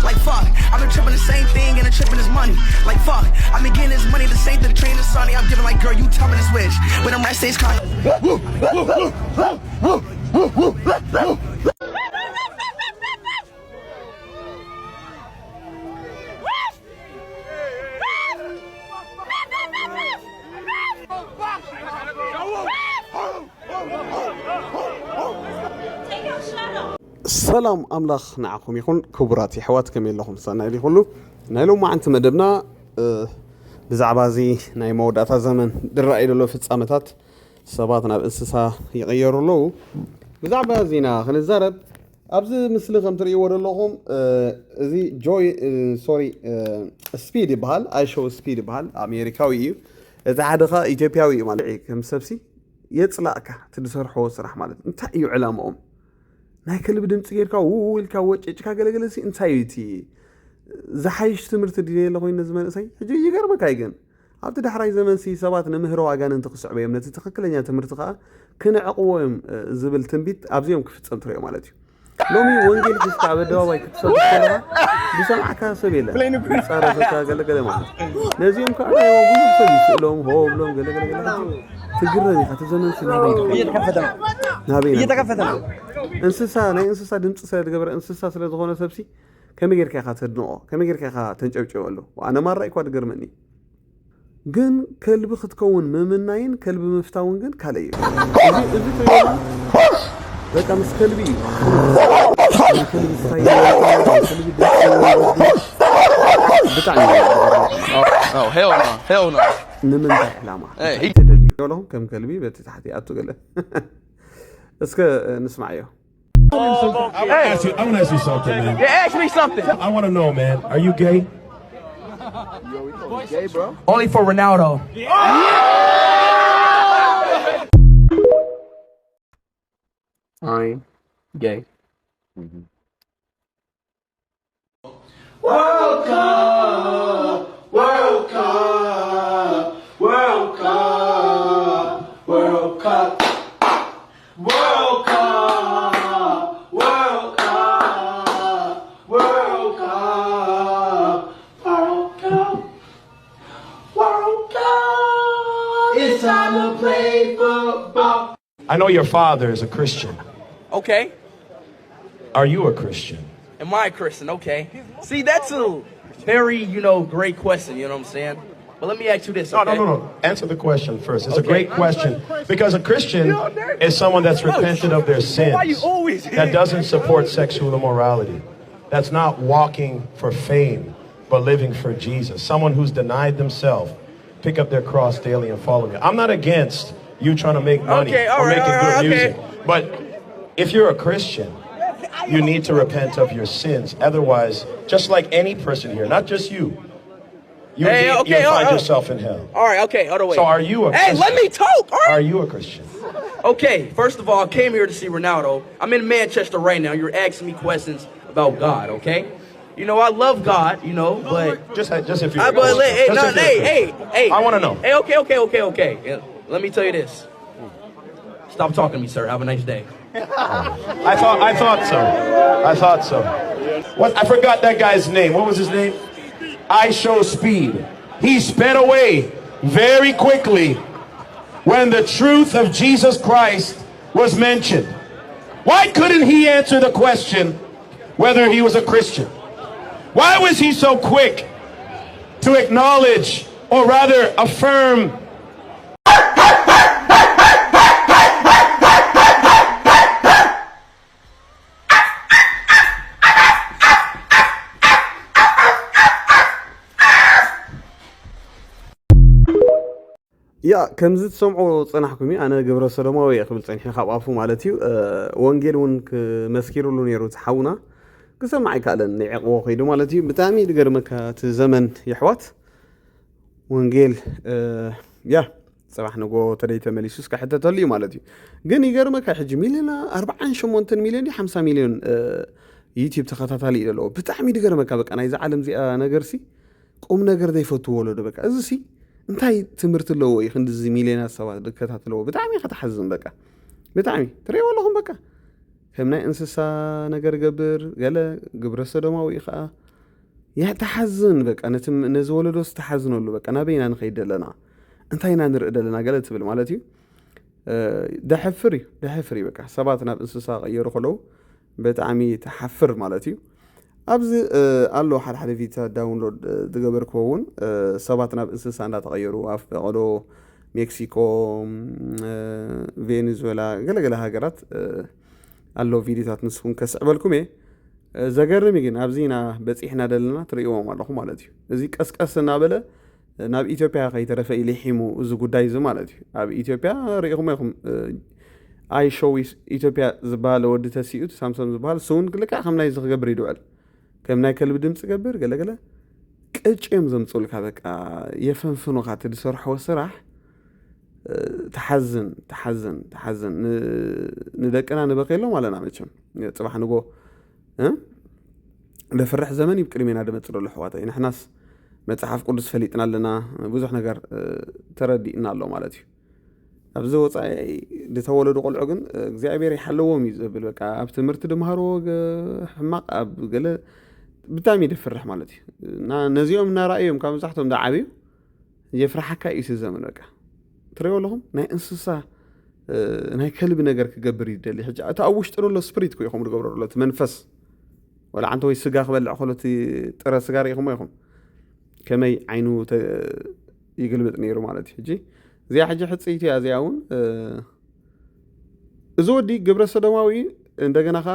Like fuck, I've been tripping the same thing and I'm tripping this money. Like fuck, I've been getting this money the same to the train to Sunny. I'm giving like girl, you tell me this wish. When I'm rest days kind سلام أملاخ نعكم يكون كبراتي حوات كميل لهم سنة اللي كله نايلو ما أنت مدبنا بزعبازي ناي مودات زمن درائي له في الصامتات سباتنا بإنسسا يغيروا له بزعبازينا خل الزرب أبز مثل خم تري ورا لهم زي جوي سوري سبيدي بحال عايشوا سبيدي بحال أمريكاوي إذا حدقة إيجابيوي مالعي كم سبسي يطلعك تدسر حوس رح مالت أنت أي علامهم ناي كل بدم تغيركا ويلكا وجهكا غلغلسي انتايتي زحايش تمرت دي له وين زمان سي حجي يغرمك ايغن ابت دحراي زمان سي سبات نمهرو واغان انت قصعبه امنت تخكلنيا تمرتقا كنعقوم زبل تنبيت ابزيوم كفصم تريو مالتي لومي وانجيل كستا بدواي كتصدق بسمعك سبيله صار زكا غلغله مالت نزيوم كايو بو سبيسلوم هو بلوم غلغله تجرني حتى زمان سنين يتكفتنا نابينا يتكفتنا انسسا ناي انسسا دمص سيدغبر انسسا سلازغونه سبسي كميغيركا خاتدنو كميغيركا تنጨብጨበሉ وانا ما رايكو ادغرمني ግን كلب ክትከውን መምናይን كلب مفتاውን ግን ካለይ እዚ ትሪና በቃ መስከልቢ كلب ስታይ كلب بتاعني hell no نمن احلاما لهم كم كلبي بتتحتي اتو قال اسك نسمعيه I want to ask you something, man. Yeah, ask me something. I want to know, man. Are you gay? Gay, bro? Only for Ronaldo. I'm gay. World Cup, World Cup, World Cup, World Cup, World Cup, World Cup, World Cup, World Cup, World Cup. It's time to play football. I know your father is a Christian. Okay. Are you a Christian? Am I a Christian? Okay. See, that's a very, great question. You know what I'm saying? But let me ask you this. Okay? No. Answer the question first. It's a great question because a Christian is someone that's repented of their sins, that doesn't support sexual immorality, that's not walking for fame, but living for Jesus. Someone who's denied themselves, pick up their cross daily and follow me. I'm not against you trying to make money or making good music, but if you're a Christian, you need to repent of your sins. Otherwise, just like any person here, not just you, you'll find yourself in hell. All right, okay, hold on, wait. So are you a Christian? Hey, let me talk, all right? Are you a Christian? Okay, first of all, I came here to see Ronaldo. I'm in Manchester right now. You're asking me questions about God, okay? I love God, but... Just if you're Hey. I want to know. Hey, okay. Let me tell you this. Stop talking to me, sir. Have a nice day. I thought so. What? I forgot that guy's name. What was his name? I Show Speed. He sped away very quickly when the truth of Jesus Christ was mentioned. Why couldn't he answer the question whether he was a Christian? Why was he so quick to acknowledge, or rather affirm, يا كم زد سمعوا صنحكمي أنا قبل سلماوي قبل صنحي خبافو مالتي وانجيلون كمسكيرو لونيرو تحاونا كسمعي كالن نعقو خيدو مالتي بتامي دقرمك زمن يحوات وانجيل يا صباح نقو تريت مليسوس كحتى تلي مالتي قني قرمك حج مليون 4 مليون 5 مليون ዩቲዩብ ተኸታታሊ ኢለሎ ብጣዕሚ ድገርመካ በቃ ናይዚ ዓለም እዚኣ ነገርሲ ቁም ነገር ዘይፈትዎ ወለዶ በቃ እዚ ሲ እንታይ ትምህርቲ ኣለዎ ወይ ክንዲዚ ሚልዮናት ሰባት ዝከታተልዎ ብጣዕሚ ከተሓዝን በቃ ብጣዕሚ ትሪእዎ ኣለኹም በቃ ከም ናይ እንስሳ ነገር ገብር ገለ ግብረ ሰዶማዊ ከዓ ተሓዝን በቃ ነዚ ወለዶስ ተሓዝነሉ በቃ ናበይና ንኸይድ ኣለና እንታይና ንርኢ ዘለና ገለ ትብል ማለት እዩ ደሕፍር እዩ በቃ ሰባት ናብ እንስሳ ቀየሩ ከለዉ ብጣዕሚ ተሓፍር ማለት እዩ ኣብዚ ኣሎ ሓደ ቪዲዮ ዳውንሎድ ዝገበርክዎ እውን ሰባት ናብ እንስሳ እንዳተቀየሩ ኣብ ቀሎ ሜክሲኮ ቬኔዙዌላ ገለገለ ሃገራት ኣሎ ቪዲዮታት ንስኹም ከስዕበልኩም እየ ዘገርም ግን ኣብዚና በፂሕና ደለና ትሪእዎም ኣለኹም ማለት እዩ እዚ ቀስቀስ እናበለ ናብ ኢትዮጵያ ከይተረፈ ኢሊሒሙ እዚ ጉዳይ እዚ ማለት እዩ ኣብ ኢትዮጵያ ሪኢኹም ኢኹም ኣይ ሾው ኢትዮጵያ ዝበሃል ወዲ ተሲኡት ሳምሶን ዝበሃል ስውን ልክዕ ከም ናይ ዝክገብር ይድውዕል ከም ናይ ከልቢ ድምፂ ገብር ገለገለ ቅጭዮም ዘምፅልካ በቃ የፈንፍኑካ ትዝሰርሕዎ ስራሕ ተሓዝን ንደቅና ንበቀሎም ኣለና መቸም ፅባሕ ንጎ ለፍርሕ ዘመን ይብቅድሜና ደመፅለሉ ኣሕዋተይ ንሕናስ መፅሓፍ ቅዱስ ፈሊጥና ኣለና ብዙሕ ነገር ተረዲእና ኣሎ ማለት እዩ ኣብዚ ወፃኢ ዝተወለዱ ቆልዑ ግን እግዚኣብሔር ይሓለዎም እዩ ዝብል በቃ ኣብ ትምህርቲ ድምሃርዎ ሕማቕ ኣብ ገለ ብጣዕሚ ደፍርሕ ማለት እዩ ነዚኦም እናረኣዮም ካብ መብዛሕትኦም ዳዓብዩ የፍርሓካ እዩ ዘመን በቃ ትሪእዎ ኣለኹም ናይ እንስሳ ናይ ከልቢ ነገር ክገብር ይደሊ ሕጂ እቲ ኣብ ውሽጢ ዘሎ ስፕሪት ኮ ኢኹም ዝገብሮ ዘሎ እቲ መንፈስ ወላ ዓንተ ወይ ስጋ ክበልዕ ከሎ እቲ ጥረ ስጋ ሪኢኹም ኢኹም ከመይ ዓይኑ ይግልብጥ ነይሩ ማለት እዩ ሕጂ እዚኣ ሕጂ ሕፅይቲ እያ እዚኣ እውን እዚ ወዲ ግብረ ሰዶማዊ እንደገና ኸ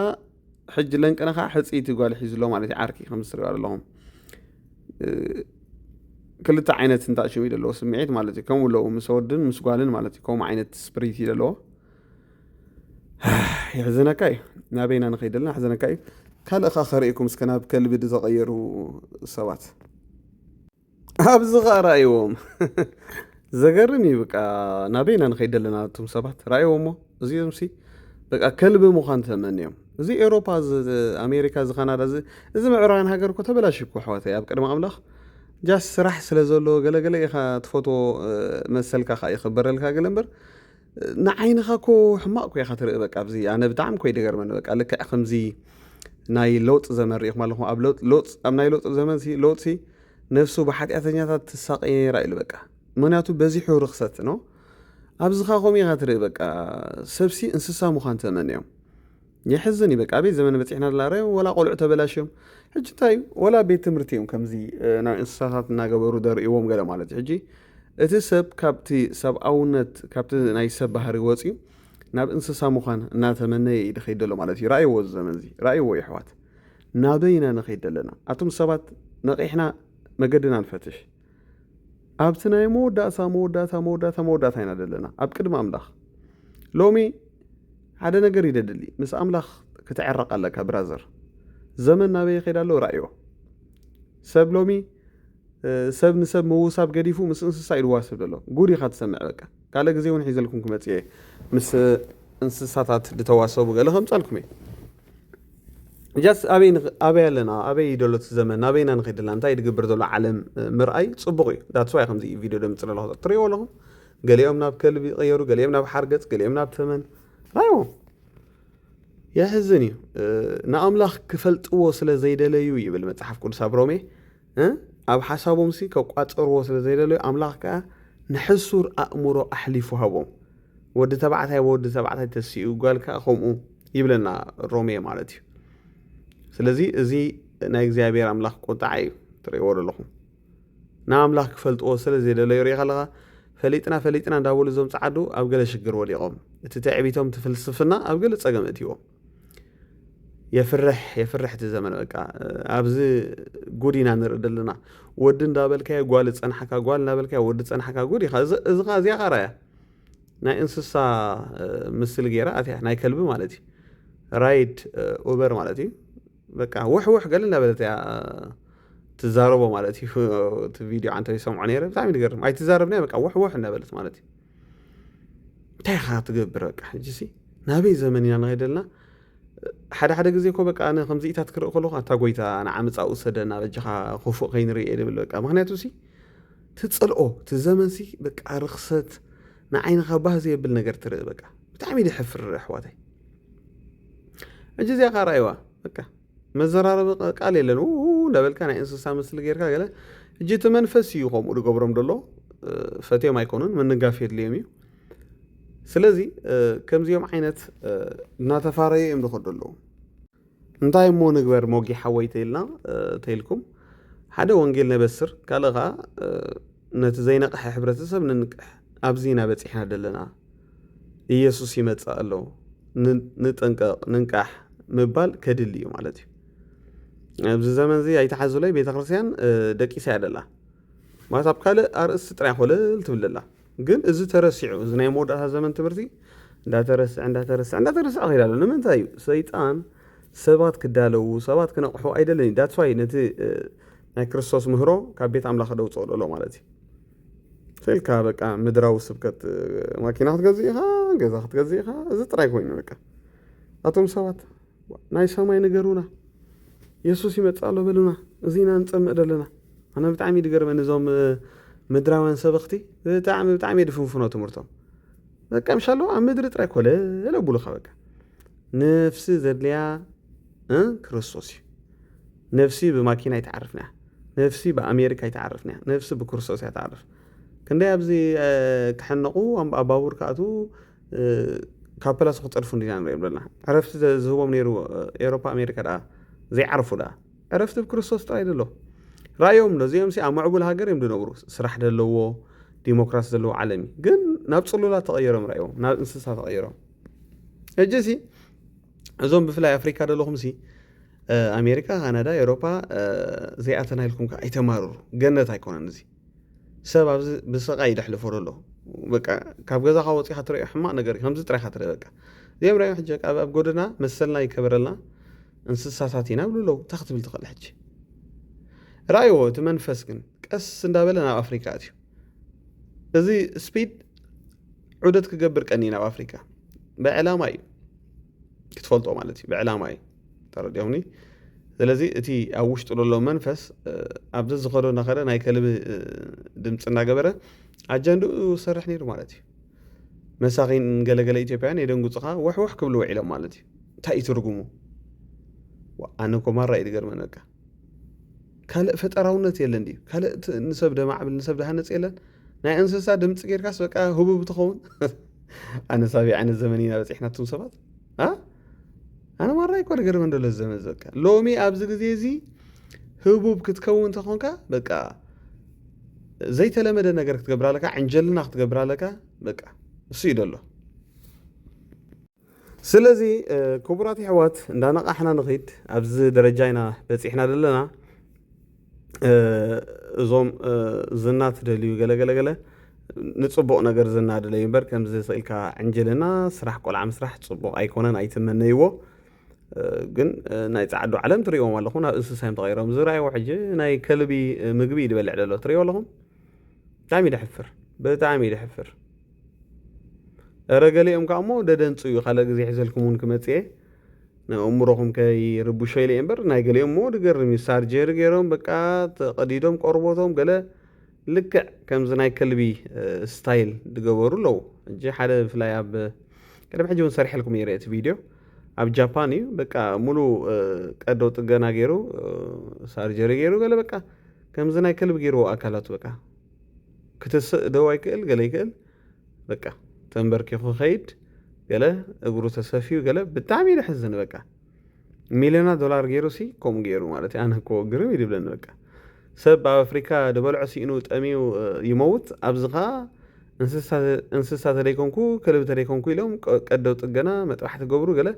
ሕጂ ለንቅና ኸ ሕፅይቲ ጓል ሒዙሎ ማለት እዩ ዓርኪ ከም ዝትሪእዎ ኣለኹም ክልተ ዓይነት እንታሽሙ እዩ ዘለዎ ስምዒት ማለት እዩ ከምኡ ኣለዉ ምስ ወድን ምስ ጓልን ማለት እዩ ከምኡ ዓይነት ስፕሪት እዩ ዘለዎ ይሕዘነካ እዩ ናበይና ንኸይድ ዘለና ሕዘነካ እዩ ካልእ ኸ ከሪእኩም እስከ ናብ ከልቢ ዝተቐየሩ ሰባት ኣብዚ ኸ ረኣይዎም ዘገርም እዩ በቃ ናበይና ንኸይድ ኣለና እቶም ሰባት ረኣይዎሞ እዚኦም ሲ በቃ ከልቢ ምዃን ተመንዮም እዚ ኤውሮፓ ኣሜሪካ እዚ ካናዳ እዚ ምዕራባውያን ሃገር እኮ ተበላሽኩ ኣሕዋተይ ኣብ ቅድሚ ኣምላኽ ጃስ ስራሕ ስለ ዘሎ ገለገለ ኢኻ ትፈቶ መሰልካ ኸ ይኽበረልካ ገለ እምበር ንዓይንኻ ኮ ሕማቕ ኮ ኢኻ ትርኢ በቃ ኣብዚ ኣነ ብጣዕሚ ኮ ይደገርመኒ በቃ ልክዕ ከምዚ ናይ ለውጥ ዘመን ሪኢኹም ኣለኹም ኣብ ናይ ለውጥ ዘመን ለውጥ ነፍሱ ብሓጢኣተኛታት ትሳቀይ ነይራ ኢሉ በቃ ምክንያቱ በዚሑ ርክሰት ነው ኣብዚ ኻ ከምኡ ኢኻ ትርኢ በቃ ሰብሲ እንስሳ ምዃን ተመንዮም يحزن يبقى أبي زمن بتحنا لاري ولا قلع تبلاشهم حج تاي ولا بيت تمرتيهم كمزي نا إنسانات ناقبرو دار يوم قال مالت حجي اتسب كابتي سب أونت كابتي نايسب بحري واسي ناب إنسان مخان ناتمنى يدخيد له مالتي رأي وز زمن زي رأي ويحوات نابينا نخيد لنا أتم سبات نقيحنا مقدنا نفتش أبتنا مودا هنا دلنا أبكد ما أملاخ لومي هذا نقر يدلي مس أملاخ كتعرق لك برازر زمن نبي خير له رأيه سب لومي سب نسب مو سب قديفو مس إنسان واسب له قولي خد سمع لك قال لك زيون حيز لكم كمتيه مس إنسانات لتواصل قال لهم سألكم جس أبي لنا أبي دولة الزمن أبينا نخيد لنا أنت يدقبر دولة علم مرأي صبغي ده تسوي خمسة فيديو ده مثل الله تري والله قال يومنا بكلب غيروا قال يومنا بحرقت قال يومنا بثمن أيوه يا حزني نأملاخ كفلت وصل زي ده ليو يبل متحف كل سابرومي أب حسابهم سي كوقات وصل زي ده ليو أملاخ كا نحسور أمره أحلفها بوم ود تبعتها تسيو قال كأخوم يبلنا رومي مالتي سلزي زي نايجزابير أملاخ قطعي تري ور لهم نأملاخ كفلت وصل زي ده ليو ريخلها فليتنا داول زوم تعدو أو قال شجر وليقوم تتعبيتهم تفلسفنا أو قال تسقمتيهم يفرح الزمن بقى أبز قولينا نردلنا ودن دابلكا قال تصنحكا قال نابلكا ود تصنحكا قولي خلاص إزغاز يا قرايا نا إنسسا مثل جيرات إحنا كلب مالتي رايد أوبر مالتي بقى وح قال لنا بلتي تزاربوا مالتي في فيديو عن توي سمع عنيره بتعمل يقرب أي تزاربنا بقى وح نبلت مالتي تاي خاطر قبر بقى جسي نبي زمننا نغيدلنا ሓደ ግዜ እኮ በቃ ኣነ ከምዚ ኢታት ክርኢ ከለኹ ኣታ ጎይታ ንዓመፃ ውሰደና በጅኻ ክፉእ ከይንሪኦ ድብል በቃ ምክንያቱ ሲ ትፅልኦ እቲ ዘመንሲ በቃ ርክሰት ንዓይንኻ ባህ ዘየብል ነገር ትርኢ በቃ ብጣዕሚ ድሕፍር ኣሕዋተይ እጂ እዚኣ ካ ራእይዋ በቃ መዘራረቢ ቃል የለን እንዳበልካ ናይ እንስሳ ምስሊ ጌርካ ገለ እጂ እቲ መንፈስ እዩ ከምኡ ዝገብሮም ደሎ ፈትዮም ኣይኮኑን ምንጋፍ የድልዮም እዩ ስለዚ ከምዚኦም ዓይነት እናተፋረየ እዮም ዝኸዱ ኣለዉ እንታይ እሞ ንግበር ሞጊ ሓወይ ተኢልና ተኢልኩም ሓደ ወንጌል ነበስር ካልእ ኸዓ ነቲ ዘይነቕሐ ሕብረተሰብ ንንቅሕ ኣብዚ ኢና በፂሕና ደለና ኢየሱስ ይመፅእ ኣሎ ንጠንቀቕ ንንቃሕ ምባል ከድሊ እዩ ማለት እዩ ኣብዚ ዘመን እዚ ኣይተሓዝለይ ቤተክርስትያን ደቂሳ ያደላ ማለት ኣብ ካልእ ኣርእስቲ ጥራይ ኮለል ትብለላ ግን እዚ ተረሲዑ እዚ ናይ መወዳእታ ዘመን ትምህርቲ እንዳተረስዕ ኸይዳ ኣሎ ንምንታይ እዩ ሰይጣን ሰባት ክዳለዉ ሰባት ክነቕሑ ኣይደለኒ ዳትስ ዋይ ነቲ ናይ ክርስቶስ ምህሮ ካብ ቤት ኣምላኽ ደውፅኦ ኣሎ ማለት እዩ ስልካ በቃ ምድራዊ ስብከት ማኪና ክትገዝእ ኢኻ ገዛ ክትገዝእ ኢኻ እዚ ጥራይ ኮይኑ በቃ ኣቶም ሰባት ናይ ሰማይ ንገሩና ኢየሱስ ይመፅእ ኣሎ በሉና እዚ ኢና ንፀምእ ደለና ኣነ ብጣዕሚ ድገርመኒ እዞም ምድራውያን ሰበኽቲ ብጣዕሚ ድፍንፍኖ ትምህርቶም በቃ ምሻሎ ኣብ ምድሪ ጥራይ ኮለል ኣቡሉኻ በቃ ነፍሲ ዘድልያ ክርስቶስ እዩ ነፍሲ ብማኪና ይተዓርፍና ነፍሲ በኣሜሪካ ይተዓርፍና ነፍሲ ብክርስቶስ እያ ተዓርፍ ክንደይ ኣብዚ ክሕነቑ ኣባቡር ከኣቱ ካብ ፕላስ ክፀድፉ እንዲና ንሪኦም ዘለና ዕረፍቲ ዝህቦም ነይሩ ኤሮፓ ኣሜሪካ ደኣ ዘይዓርፉ ደኣ ዕረፍቲ ብክርስቶስ ጥራይ ደሎ ራእዮም ነዚኦም ኣብ ምዕቡል ሃገር እዮም ድነብሩ ስራሕ ደለዎ ዲሞክራሲ ዘለዎ ዓለም ግን ናብ ፅሉላት ተቐየሮም ራእዮም ናብ እንስሳ ተቐየሮም እጂ ሲ እዞም ብፍላይ ኣፍሪካ ደለኹም ሲ ኣሜሪካ ካናዳ ኤሮፓ ዘይኣተና ኢልኩም ኣይተማርሩ ገነት ኣይኮነን እዚ ሰብ ኣብዚ ብስቃይ ይደሕልፎ ደሎ በቃ ካብ ገዛኻ ወፂኻ ትሪኦ ሕማቕ ነገር ከምዚ ጥራይካ ትርኢ በቃ እዚኦም ራእዮም ሕጂ ኣብ ጎደና መሰልና ይከበረልና እንስሳታት ኢና ብሉለው እንታይ ክትብል ትኽእል ሕጂ ራእይዎ እቲ መንፈስ ግን ቀስ እንዳበለ ናብ ኣፍሪካ እዩ እዚ ስፒድ ዑደት ክገብር ቀኒ ናብ ኣፍሪካ ብዕላማ እዩ ክትፈልጦ ማለት እዩ ብዕላማ እዩ ተረዲዮምኒ ስለዚ እቲ ኣብ ውሽጡ ዘሎ መንፈስ ኣብዚ ዝኸዶ እናኸደ ናይ ከልቢ ድምፂ እናገበረ ኣጀንድኡ ሰርሕ ነይሩ ማለት እዩ መሳኺን ገለገለ ኢትዮጵያውያን የደንጉፅኻ ውሕውሕ ክብሉ ውዒሎም ማለት እዩ እንታይ እዩ ትርጉሙ ኣነ እኮ ማራ እዩ ዝገርመኒ በቃ ካልእ ፈጠራውነት የለን ድዩ ካልእ ንሰብ ደማዕብል ንሰብ ድሃነፅ የለን ናይ እንስሳ ድምፂ ጌርካስ በቃ ህቡብ ትኸውን ኣነ ሳቢ ዓይነት ዘመን ኢና በፂሕናቶም ሰባት ኣነ ማራ ይኮ ዝገርመን ደሎ ዘመን በቃ ሎሚ ኣብዚ ግዜ እዚ ህቡብ ክትከውን ተኾንካ በቃ ዘይተለመደ ነገር ክትገብር ኣለካ ዕንጀልና ክትገብር ኣለካ በቃ እሱ እዩ ደሎ ስለዚ ክቡራት ኣሕዋት እንዳነቃሕና ንኸይድ ኣብዚ ደረጃ ኢና በፂሕና ዘለና እዞም ዝና ትደልዩ ገለገለገለ ንፅቡቕ ነገር ዝና ድለዩ እምበር ከምዚ ስኢልካ ዕንጀልና ስራሕ ቆልዓ ምስራሕ ፅቡቕ ኣይኮነን ኣይትመነይዎ ግን ናይ ፃዕዱ ዓለም ትሪእዎም ኣለኹም ናብ እንስሳዮም ተቐይሮም ዝረኣይዎ ሕጂ ናይ ከልቢ ምግቢ እዩ ድበልዕ ደሎ ትሪእዎ ኣለኹም ብጣዕሚ ድሕፍር ረገሊኦም ከዓ እሞ ደደንፁ እዩ ካልእ ግዜ ሒዘልኩም እውን ክመፅአ ንእምሮኹም ከይርቡሾ ኢለ እምበር ናይ ገሊኦም ሞ ድገርም እዩ ሳርጀሪ ገይሮም በቃ ተቐዲዶም ቆርቦቶም ገለ ልክዕ ከምዚ ናይ ከልቢ ስታይል ድገበሩ ኣለዉ እጂ ሓደ ብፍላይ ኣብ ቀደም ሕጂ እውን ሰሪሐልኩም እየ እቲ ቪድዮ ኣብ ጃፓን እዩ በቃ ሙሉ ቀዶ ጥገና ገይሩ ሳርጀሪ ገይሩ ገለ በቃ ከምዚ ናይ ከልቢ ገይሩ ኣካላቱ በቃ ክትስእ ደው ኣይክእል ገለ ይክእል በቃ ተንበርኪኹ ኸይድ ገለ እግሩ ተሰፊዩ ገለ ብጣዕሚ ይሕዝን በቃ $1,000,000 ገይሩ ሲ ከምኡ ገይሩ ማለት እዩ ኣነ እኮ ግርም ይድብለኒ በቃ ሰብ ኣብ ኣፍሪካ ደበልዖ ሲእኑ ጠሚዩ ይመውት ኣብዚ ኸ እንስሳ ተደይኮንኩ ከልቢ ተደይኮንኩ ኢሎም ቀዶ ጥገና መጥባሕቲ ገብሩ ገለ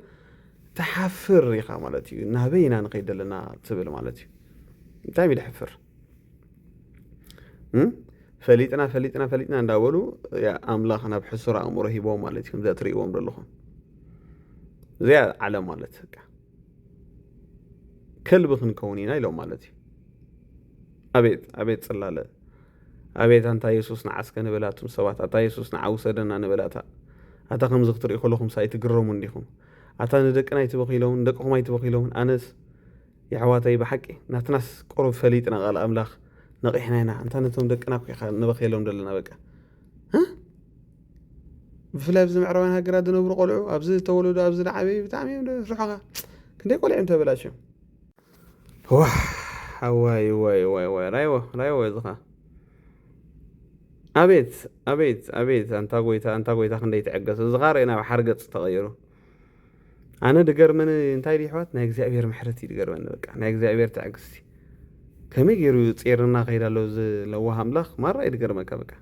ተሓፍር ኢኻ ማለት እዩ ናበይና ንኸይድ ዘለና ትብል ማለት እዩ ብጣዕሚ ድሕፍር ፈሊጥና እንዳበሉ ኣምላኽ ናብ ሕሱር ኣእምሮ ሂቦም ማለት እዩ ከምዛ ትሪእዎም ዘለኹም እዚኣ ዓለም ማለት ከልቢ ክንከውን ኢና ኢሎም ማለት እዩ ኣቤት ፅላለ ኣቤት ኣንታ ኢየሱስ ንዓስከ ንበላቱም ሰባት ኣታ ኢየሱስ ንዓውሰደና ንበላታ ኣታ ከምዚ ክትሪኡ ከለኹም ሳይ ትግረሙ እንዲኹም عتان دقنا يتبخيلون دقهم يتبخيلون أنس يعواتي بحكي نتناس قرب فليتنا قال أملاخ نقيحنا هنا أنت نتهم دقنا نبخيلون دلنا بقى ها فلابز معروان هاجراد نبر قلعو أبز تولد أبز العبي بتعمي روحها كنت يقول عم تبلاشم واي رايو زخا أبيت أنت قويتا خندي تعجز صغارينا بحرقت تغيروا أنا دقر من انتاي دي حوات نايك زعبير محرتي دقر من بقى نايك زعبير تعجزتي كم يجيرو يصيرنا غير لو هملخ مرة يدقر مكا بقى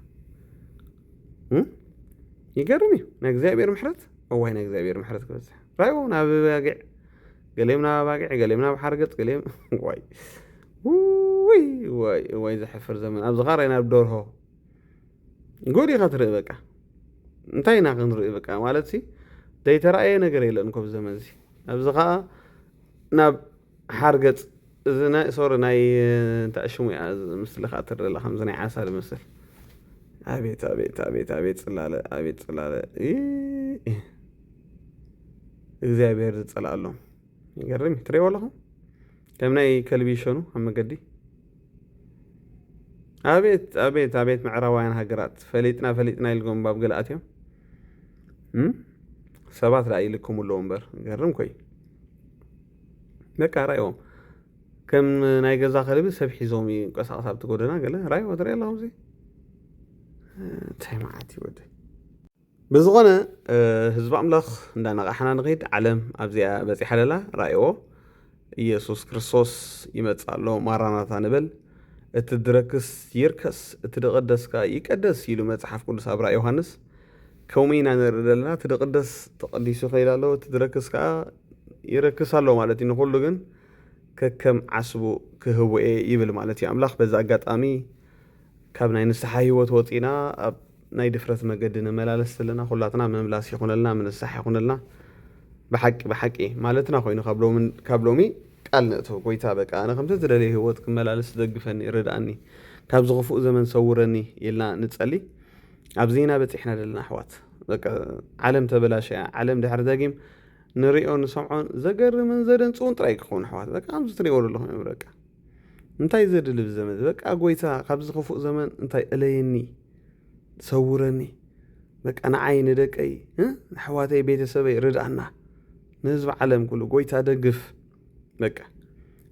يقرمي نايك زعبير محرت أو نايك زعبير محرت كبس رايو نابي باقع قليمنا بحرقت قليم واي زحفر زمن أبزغارينا بدور هو قولي خاطر بقى انتي ناقن رؤي بقى مالتي داي ترى اي نجر يلنكو بزمن زي ابزغا ناب حرقت زنا صور ناي تاشمي مثل خاطر لا خمسه عسل مثل ابيت صلاله እግዚአብሔር ጸላለሁ ይገርም ትሬ ወላሁ ከምናይ ከልቢሽኑ አመገዲ አቤት معراوያን ሀገራት ፈሊጥና ይልጎም ባብ ገላአትዮም ሰባት ላይ ልኩም ሁሉ ወንበር ይገርም ኮይ በቃ ራይዎም ከም ናይ ገዛ ከልብ ሰብ ሒዞም ይንቀሳቀሳብ ትጎደና ገለ ራይ ወድረ ያለሁም ዚ ታይማዓት ይወደ بزغنا ህዝብ አምላኽ እንዳናቃሕና ንኸይድ ዓለም ኣብዚኣ በፂሓ ደላ ራእይዎ ኢየሱስ ክርስቶስ ይመጻሎ ማራናታ ንብል እትድረክስ ይርከስ እትደቀደስካ ይቀደስ ይሉ መጽሐፍ ቅዱስ አብራ ዮሐንስ ከውሚና ነርደልና ትደቀደስ ተቀዲሱ ኸይዳሎ እትድረክስካ ይረክሳሎ ማለት ነው ሁሉ ግን ከከም ዓስቡ ክህውኤ ይብል ማለት አምላኽ በዛ አጋጣሚ ካብ ናይ ንስሐ ህይወት ወጪና ናይ ድፍረት መገድነ መላለስተልና ሁላትና መምላስ ይኹነልና ምንሳሕ ይኹነልና በሐቂ ማለትና ኮይኑ ካብሎሚ ቃል ነእቶ ጎይታ በቃ ኣነ ከምቲ ዝደለየ ህይወት ክመላለስ ደግፈኒ ይረዳእኒ ካብ ዝኽፉእ ዘመን ሰውረኒ ኢልና ንጸሊ ኣብዚና በፂሕና ዘለና ኣሕዋት በቃ ዓለም ተበላሸያ ዓለም ድሕሪ ዳጊም ንሪኦ ንሰምዖን ዘገርምን ዘደንፅውን ጥራይ ክኸውን ኣሕዋት በቃ ከምዚ ትሪእዎ ዘለኹም በቃ እንታይ ዘድሊ ብዘመን በቃ ጎይታ ካብ ዝኽፉእ ዘመን እንታይ እለየኒ ሰውረኒ በቃ ንዓይ ንደቀይ ኣሕዋተይ ቤተሰበይ ርዳእና ንህዝቢ ዓለም ኩሉ ጎይታ ደግፍ በቃ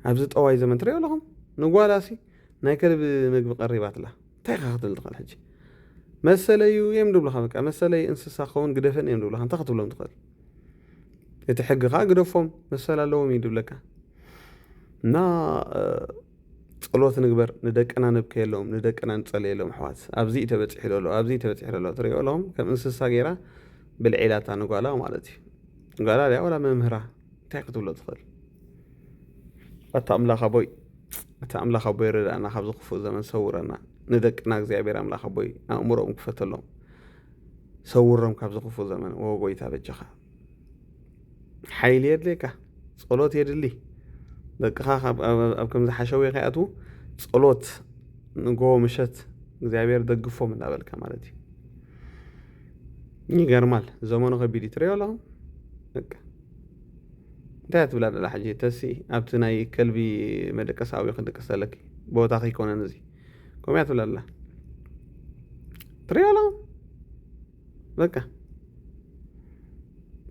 ኣብዚ ጠዋይ ዘመን ትሪኦ ኣለኹም ንጓላሲ ናይ ከልቢ ምግቢ ቀሪባትላ እንታይ ክትብል ትኽእል ሕጂ መሰለዩ እዮም ድብልኻ በቃ መሰለይ እንስሳ ኸውን ግደፈን እዮም ድብልኻ እንታይ ክትብሎም ትኽእል እቲ ሕጊኻ ግደፎም መሰል ኣለዎም ይድብለካ እና ጸሎት ንግበር ንደቀና ንብከየሎም ንደቀና ንጸልየሎም ኣሕዋት ኣብዚ ተበፂሕሎ ትሪኦ ኣለኹም ከም እንስሳ ገይራ ብልዒላታ ንጓላ ማለት እዩ ጓላ ያ ወላ መምህራ እንታይ ክትብሎ ትኽእል أتا أملاخ أبوي ردانا خبز خفو زمن سورنا ندقنا እግዚአብሔር አምላክ አቦይ አእምሮም ክፈተሎም ሰውሮም خبز خفو زمن ወጎይታ በጀኻ ሓይል የድልካ ጸሎት የድሊ ደቅኻ ኣብ ከም ዝሓሸው ይኸያቱ ጸሎት ንጎ ምሸት እግዚአብሔር ደግፎም እንዳበልካ ማለት እዩ ይገርማል ዘመኑ ከቢድ ትሪኦ ኣለኹም በቃ እንታይ ትብላ ደላ ሕጂ ተሲ ኣብቲ ናይ ከልቢ መደቀሳዊ ክደቀሰለክ ቦታ ከይኮነን እዚ ቆምያ ትብላ ደላ ትሪኦ ኣለኹም በቃ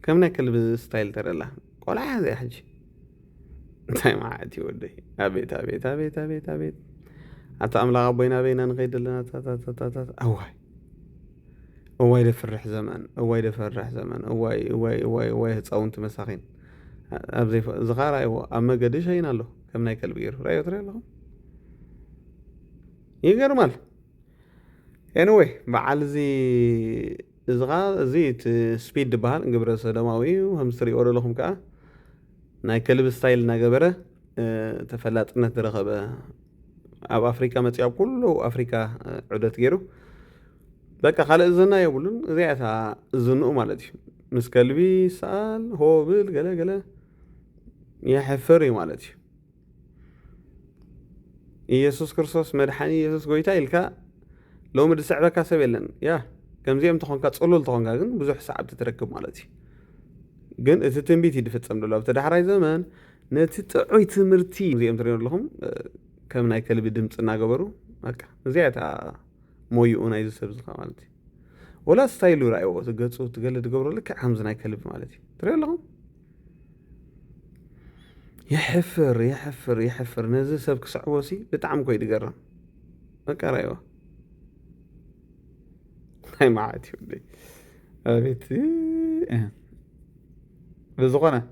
ከም ናይ ከልቢ ስታይል ተረላ ቆልዓ ዘ ሕጂ እንታይ ማዓት ይወደይ ኣቤት ኣታ ኣምላኽ ኣቦይና በይና ንኸይድ ኣለና እዋይ ደፍርሕ ዘመን እዋይ ህፃውንቲ መሳኺን ኣብዘይ ዝኻራ ይዎ ኣብ መገዲ ሸይና ኣሎ ከም ናይ ከልቢ ገይሩ ራእዮ ትሪኦ ኣለኹም ይገርማል ኤኒዌይ በዓል እዚ እቲ ስፒድ ዝበሃል ግብረ ሰዶማዊ ከምዚ ትሪእዎ ዘለኹም ከዓ ናይ ከልቢ ስታይል እናገበረ ተፈላጥነት ዝረኸበ ኣብ ኣፍሪካ መፅኡ ኣብ ኩሉ ኣፍሪካ ዑደት ገይሩ በቃ ካልእ ዝና የብሉን እዚኣታ ዝንኡ ማለት እዩ ምስ ከልቢ ሰኣል ሆብል ገለ يحفر ማለት እዩ ኢየሱስ ክርስቶስ መድሓኒ ኢየሱስ ጎይታ ኢልካ ሎሚ ድስዕበካ ሰብ የለን ያ ከምዚኦም ተኾንካ ጽሉል ተኾንካ ግን ብዙሕ ሰዓብ ትትረክብ ማለት እዩ ግን እቲ ትንቢት ይድፍጸም ደሎ ኣብቲ ዳሕራይ ዘመን ነቲ ጥዑይ ትምህርቲ እዚኦም ትሪእዩ ኣለኹም ከም ናይ ከልቢ ድምፂ እናገበሩ በቃ እዚኣ እታ ሞይኡ ናይ ዝሰብ ዝኻ ማለት እዩ ወላ ስታይሉ ራእይዎ ገፁ ትገለ ትገብሮ ልክዕ ከምዚ ናይ ከልቢ ማለት እዩ ትሪእዩ ኣለኹም يحفر نزل سبك صعوسي بتعم كوي دقرم ما كرايوه هاي ما عاد يودي أبيت بزغنا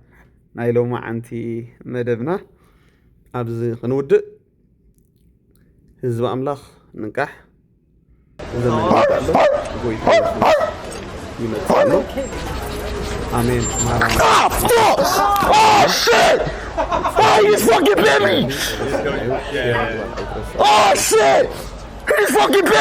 نايلو ما عنتي مدبنا أبز خنود حزب أملاخ ننكح زمان يتعلم قوي يمتعلم آمين Oh shit! Oh, you fucking bit me! Oh shit! He fucking bit me!